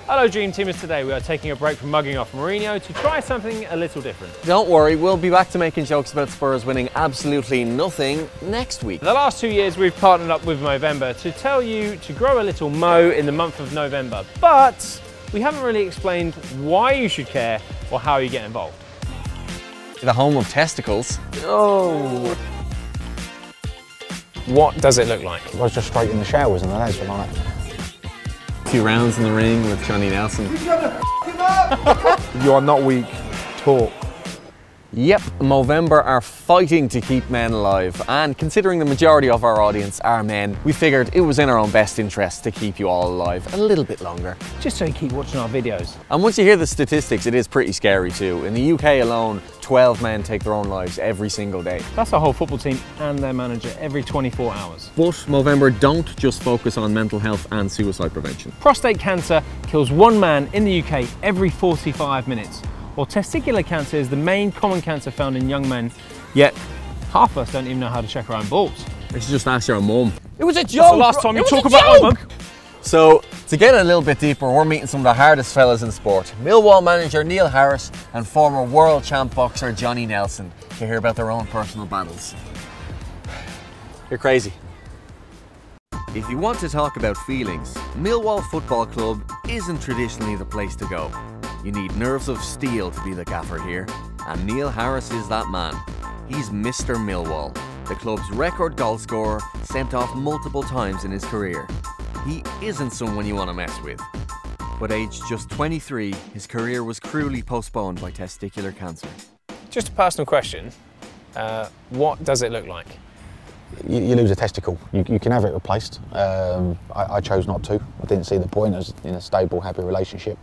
Hello Dream Teamers, today we are taking a break from mugging off Mourinho to try something a little different. Don't worry, we'll be back to making jokes about Spurs winning absolutely nothing next week. The last 2 years we've partnered up with Movember to tell you to grow a little mo in the month of November, but we haven't really explained why you should care or how you get involved. The home of testicles. Oh. What does it look like? I was just straight in the showers and the lads were like... A few rounds in the ring with Johnny Nelson. You are not weak, talk. Yep, Movember are fighting to keep men alive, and considering the majority of our audience are men, we figured it was in our own best interest to keep you all alive a little bit longer. Just so you keep watching our videos. And once you hear the statistics, it is pretty scary too. In the UK alone, 12 men take their own lives every single day. That's a whole football team and their manager every 24 hours. But Movember don't just focus on mental health and suicide prevention. Prostate cancer kills one man in the UK every 45 minutes. While testicular cancer is the main common cancer found in young men, yet half of us don't even know how to check our own balls. You should just ask your mum. It was a joke! That's the last time you talk about my mum. So, to get a little bit deeper, we're meeting some of the hardest fellas in sport. Millwall manager Emil Harris and former world champ boxer Johnny Nelson to hear about their own personal battles. You're crazy. If you want to talk about feelings, Millwall Football Club isn't traditionally the place to go. You need nerves of steel to be the gaffer here, and Neil Harris is that man. He's Mr. Millwall, the club's record goal scorer, sent off multiple times in his career. He isn't someone you want to mess with. But aged just 23, his career was cruelly postponed by testicular cancer. Just a personal question, what does it look like? You lose a testicle. You can have it replaced. I chose not to. I didn't see the point. I was in a stable, happy relationship.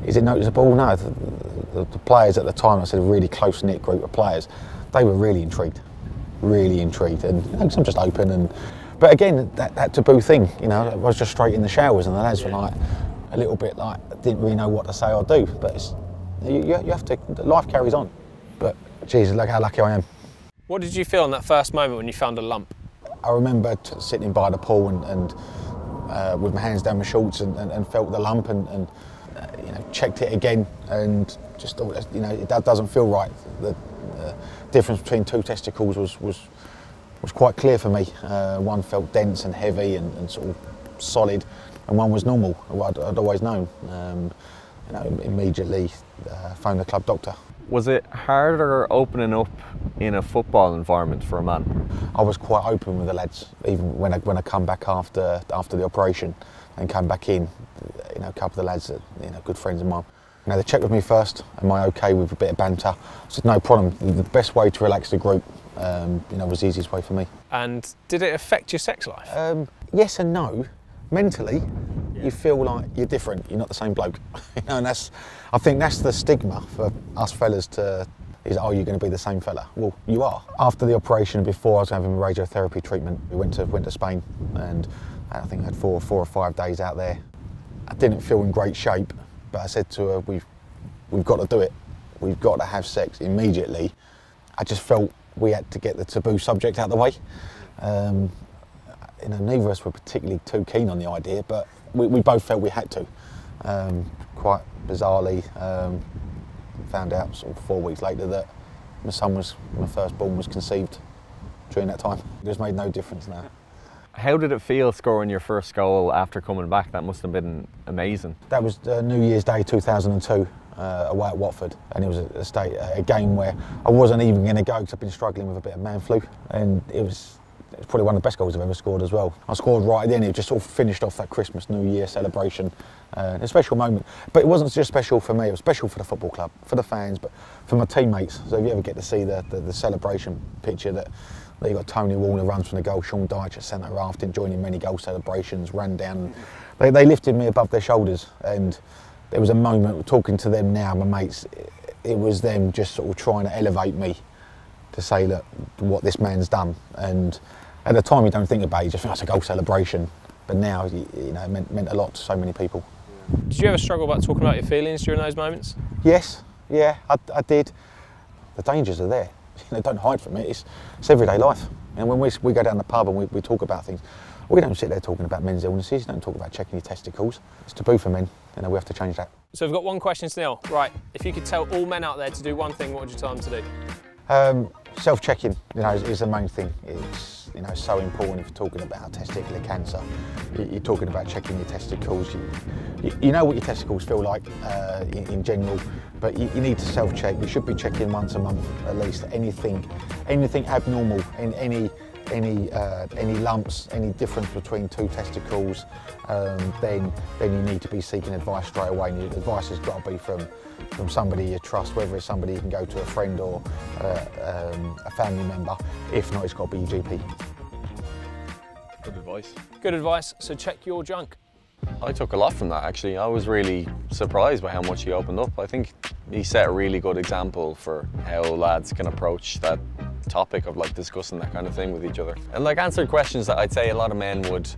Is it noticeable? No. The players at the time, I said a really close-knit group of players, they were really intrigued. And I'm just open. But again, that taboo thing, you know, I was just straight in the showers and the lads were like, a little bit like, didn't really know what to say or do. But you have to, life carries on. But Jesus, look how lucky I am. What did you feel in that first moment when you found a lump? I remember sitting by the pool and with my hands down my shorts and felt the lump and you know, checked it again and just thought, you know, that doesn't feel right. The difference between two testicles was quite clear for me. One felt dense and heavy and sort of solid, and one was normal, what I'd always known. You know, immediately phoned the club doctor. Was it harder opening up in a football environment for a man? I was quite open with the lads, even when I come back after the operation and come back in. You know, a couple of the lads that, you know, good friends of mine. You know, they checked with me first. Am I okay with a bit of banter? I said no problem. The best way to relax the group, you know, was the easiest way for me. And did it affect your sex life? Yes and no. Mentally, you feel like you're different. You're not the same bloke. You know, and I think that's the stigma for us fellas is, oh, you're going to be the same fella. Well, you are. After the operation, before I was having radiotherapy treatment, we went to Spain, and I think I had four or 5 days out there. I didn't feel in great shape, but I said to her, we've got to do it. We've got to have sex immediately. I just felt we had to get the taboo subject out of the way. You know, neither of us were particularly too keen on the idea, but we both felt we had to. Quite bizarrely, found out sort of 4 weeks later that my firstborn was conceived during that time. It just made no difference now. How did it feel scoring your first goal after coming back? That must have been amazing. That was New Year's Day 2002, away at Watford, and it was a game where I wasn't even going to go because I've been struggling with a bit of man flu, and it was probably one of the best goals I've ever scored as well. I scored right then. It just sort of finished off that Christmas, New Year celebration. A special moment. But it wasn't just special for me, it was special for the football club, for the fans, but for my teammates. So if you ever get to see the celebration picture that you got Tony Warner runs from the goal, Sean Dyche at centre half, didn't join in many goal celebrations, ran down. They lifted me above their shoulders, and there was a moment, talking to them now, my mates, it was them just sort of trying to elevate me to say, look, what this man's done. And at the time you don't think about it, you just think that's a goal celebration. But now, you know, it meant a lot to so many people. Did you ever struggle about talking about your feelings during those moments? Yes, yeah, I did. The dangers are there. You know, don't hide from it. It's everyday life. And when we go down the pub and we talk about things, we don't sit there talking about men's illnesses. Don't talk about checking your testicles. It's taboo for men. You know, we have to change that. So we've got one question still. Right, if you could tell all men out there to do one thing, what would you tell them to do? Self-checking, you know, is the main thing. It's, you know, so important if you're talking about testicular cancer. You're talking about checking your testicles. You know what your testicles feel like in general, but you need to self-check. You should be checking once a month at least. Anything abnormal, any lumps, any difference between two testicles, then you need to be seeking advice straight away. And the advice has got to be from somebody you trust, whether it's somebody you can go to, a friend or a family member. If not, it's got to be your GP. Good advice. Good advice, so check your junk. I took a lot from that, actually. I was really surprised by how much he opened up. I think he set a really good example for how lads can approach that topic of like discussing that kind of thing with each other. And like answered questions that I'd say a lot of men would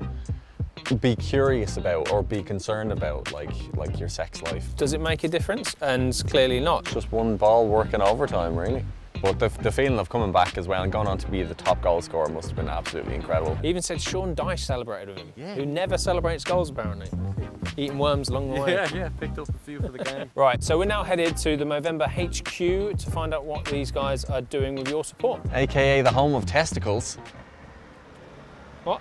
be curious about or be concerned about, like your sex life. Does it make a difference? And clearly not. It's just one ball working overtime, really. But the feeling of coming back as well and going on to be the top goal scorer must have been absolutely incredible. He even said Sean Dyche celebrated with him, who never celebrates goals apparently. Eating worms along the way. Yeah, picked up a few for the game. Right, so we're now headed to the Movember HQ to find out what these guys are doing with your support. AKA the home of testicles. What?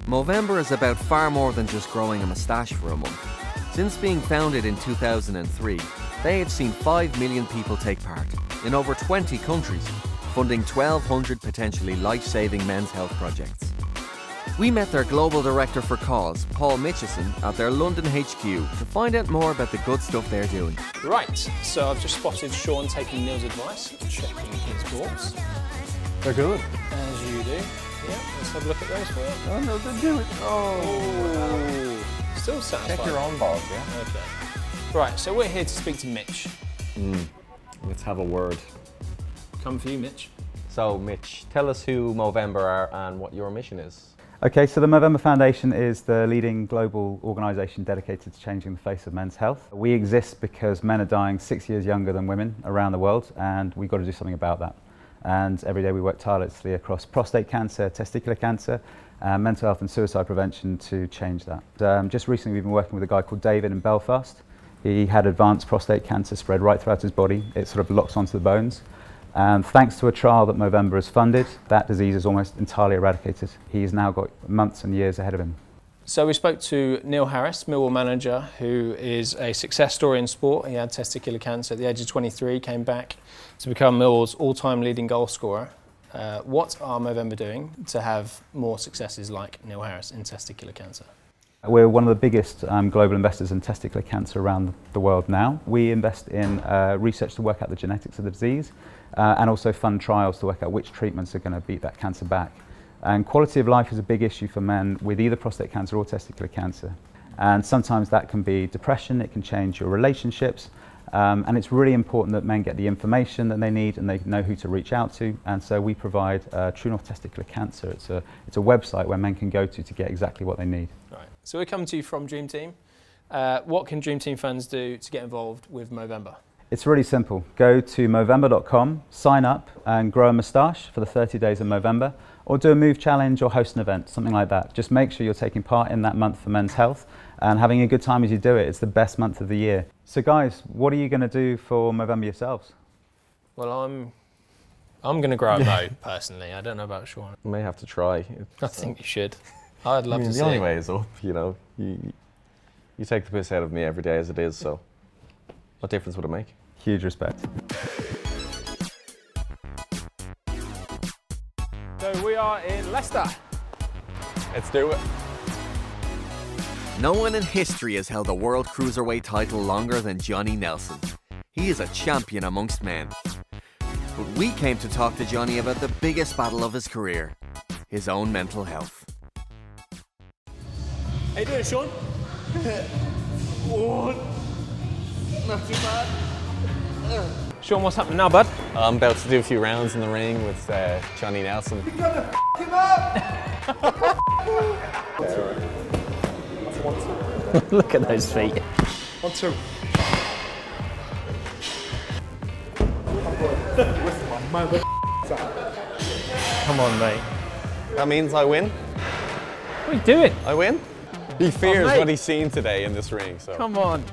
Movember is about far more than just growing a moustache for a month. Since being founded in 2003, they have seen 5 million people take part in over 20 countries, funding 1,200 potentially life-saving men's health projects. We met their global director for cause, Paul Mitchison, at their London HQ to find out more about the good stuff they're doing. Right, so I've just spotted Sean taking Neil's advice, checking his thoughts. They're good. As you do. Yeah, let's have a look at those for you. Oh no, they're doing. Oh. Still satisfied. Check your own balls, yeah? Okay. Right, so we're here to speak to Mitch. Let's have a word. Come for you, Mitch. So, Mitch, tell us who Movember are and what your mission is. Okay, so the Movember Foundation is the leading global organisation dedicated to changing the face of men's health. We exist because men are dying 6 years younger than women around the world, and we've got to do something about that. And every day we work tirelessly across prostate cancer, testicular cancer, mental health and suicide prevention to change that. Just recently we've been working with a guy called David in Belfast. He had advanced prostate cancer spread right throughout his body. It sort of locks onto the bones. And thanks to a trial that Movember has funded, that disease is almost entirely eradicated. He's now got months and years ahead of him. So we spoke to Emil Harris, Millwall manager, who is a success story in sport. He had testicular cancer at the age of 23, came back to become Millwall's all-time leading goal scorer. What are Movember doing to have more successes like Emil Harris in testicular cancer? We're one of the biggest global investors in testicular cancer around the world now. We invest in research to work out the genetics of the disease and also fund trials to work out which treatments are going to beat that cancer back. And quality of life is a big issue for men with either prostate cancer or testicular cancer. And sometimes that can be depression, it can change your relationships, and it's really important that men get the information that they need and they know who to reach out to. And so we provide True North Testicular Cancer. It's a website where men can go to get exactly what they need. Right. So we're coming to you from Dream Team. What can Dream Team fans do to get involved with Movember? It's really simple. Go to Movember.com, sign up and grow a moustache for the 30 days of Movember, or do a move challenge or host an event, something like that. Just make sure you're taking part in that month for men's health and having a good time as you do it. It's the best month of the year. So guys, what are you going to do for Movember yourselves? Well, I'm going to grow a mo personally. I don't know about Sean. You may have to try. I think you should. I'd love to see the only it. way is up, you know. You take the piss out of me every day as it is, so what difference would it make? Huge respect. So we are in Leicester. Let's do it. No one in history has held a World Cruiserweight title longer than Johnny Nelson. He is a champion amongst men. But we came to talk to Johnny about the biggest battle of his career, his own mental health. How you doing, Sean? Not too bad. Sean, what's happening now, bud? I'm about to do a few rounds in the ring with Johnny Nelson. You're gonna f him up! Look at those feet. 1, 2. Come on, mate. That means I win? What are you doing? I win? He fears mate. what he's seen today in this ring. So Come on.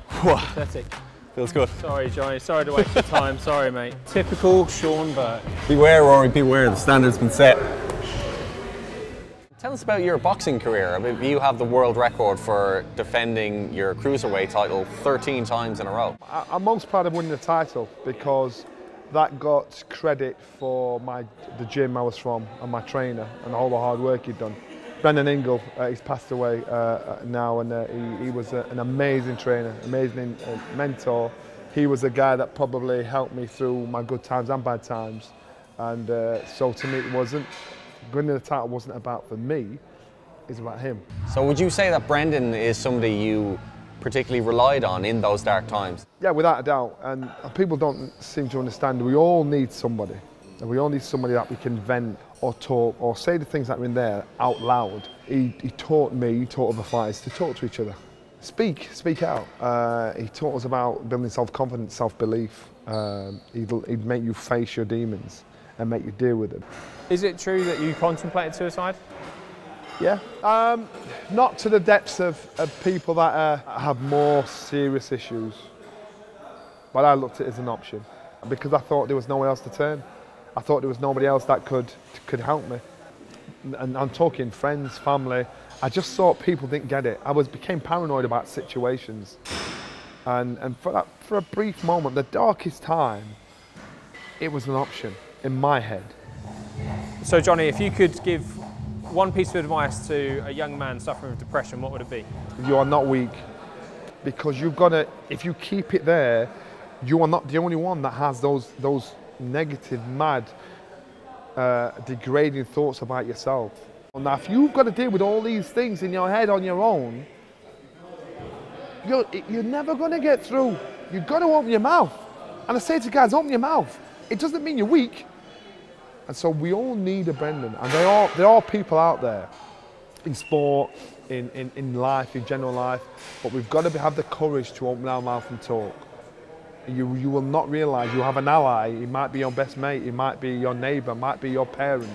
Pathetic. feels good. Sorry, Johnny. Sorry to waste your time. Sorry, mate. Typical Sean Burke. Beware, Rory. Beware. The standard's been set. Tell us about your boxing career. I mean, you have the world record for defending your cruiserweight title 13 times in a row. I'm most proud of winning the title because that got credit for the gym I was from and my trainer and all the hard work he'd done. Brendan Ingle, he's passed away now, and he was an amazing trainer, amazing mentor. He was a guy that probably helped me through my good times and bad times. And so to me, winning the title wasn't about for me, it's about him. So would you say that Brendan is somebody you particularly relied on in those dark times? Yeah, without a doubt. And people don't seem to understand, we all need somebody. And we all need somebody that we can vent or talk or say the things that are in there out loud. He taught me, he taught other fighters to talk to each other. Speak out. He taught us about building self-confidence, self-belief. He'd make you face your demons and make you deal with them. Is it true that you contemplated suicide? Yeah, not to the depths of people that have more serious issues, but I looked at it as an option because I thought there was nowhere else to turn. I thought there was nobody else that could help me. And I'm talking friends, family. I just thought people didn't get it. I became paranoid about situations, and for a brief moment, the darkest time, it was an option in my head. So Johnny, if you could give one piece of advice to a young man suffering with depression, what would it be? You are not weak, because you've got to, if you keep it there, you are not the only one that has those negative, mad, degrading thoughts about yourself. Now, if you've got to deal with all these things in your head on your own, you're never going to get through. You've got to open your mouth. And I say to guys, open your mouth. It doesn't mean you're weak. And so we all need a Brendan. And there are people out there in sport, in life, in general life, but we've got to have the courage to open our mouth and talk. You will not realise you have an ally. It might be your best mate, it might be your neighbour, it might be your parent.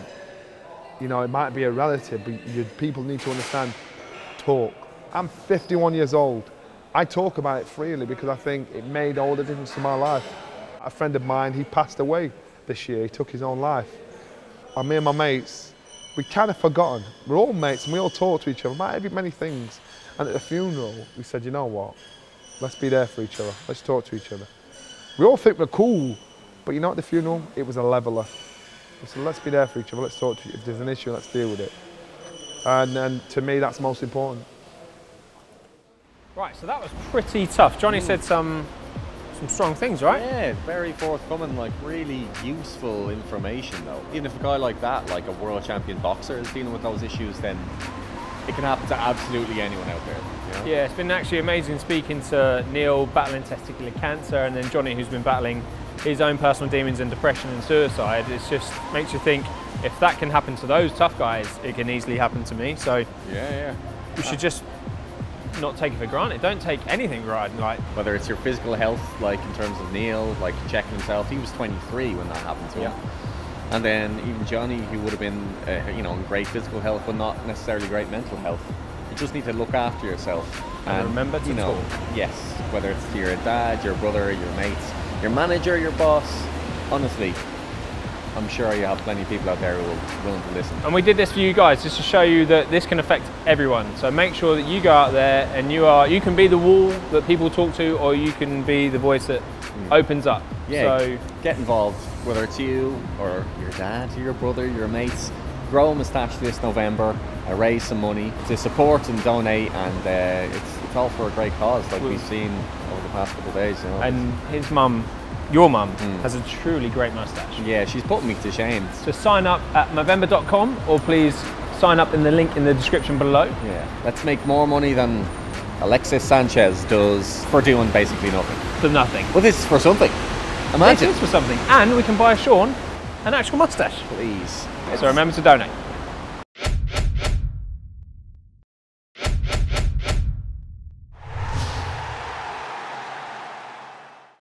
You know, it might be a relative, but people need to understand, talk. I'm 51 years old. I talk about it freely because I think it made all the difference to my life. A friend of mine, he passed away this year, he took his own life. And me and my mates, we kind of forgotten. We're all mates and we all talk to each other about many things. And at the funeral, we said, you know what? Let's be there for each other. Let's talk to each other. We all think we're cool, but you know at the funeral, it was a leveler. We said, let's be there for each other, let's talk to each other. If there's an issue, let's deal with it. And to me, that's most important. Right, so that was pretty tough. Johnny said some strong things, right? Yeah, very forthcoming, like really useful information though. Even if a guy like that, like a world champion boxer, is dealing with those issues, then it can happen to absolutely anyone out there. You know? Yeah, it's been actually amazing speaking to Neil battling testicular cancer, and then Johnny, who's been battling his own personal demons and depression and suicide. It just makes you think, if that can happen to those tough guys, it can easily happen to me. So yeah, we should just not take it for granted. Don't take anything for granted. Like, whether it's your physical health, like in terms of Neil, like checking himself, he was 23 when that happened to him. And then even Johnny, who would have been, you know, in great physical health, but not necessarily great mental health. You just need to look after yourself. And remember to talk. Yes, whether it's to your dad, your brother, your mates, your manager, your boss. Honestly, I'm sure you have plenty of people out there who are willing to listen. And we did this for you guys just to show you that this can affect everyone. So make sure that you go out there and you can be the wall that people talk to, or you can be the voice that opens up. Yeah, so get involved, whether it's you or your dad, or your brother, your mates. Grow a moustache this November, raise some money to support and donate, and it's all for a great cause, like we've seen over the past couple of days. You know. And his mum, your mum, has a truly great moustache. Yeah, she's putting me to shame. So sign up at Movember.com, or please sign up in the link in the description below. Yeah, let's make more money than Alexis Sanchez does for doing basically nothing. For nothing. Well, this is for something. Imagine. This is for something. And we can buy Sean an actual moustache. Please. So remember to donate.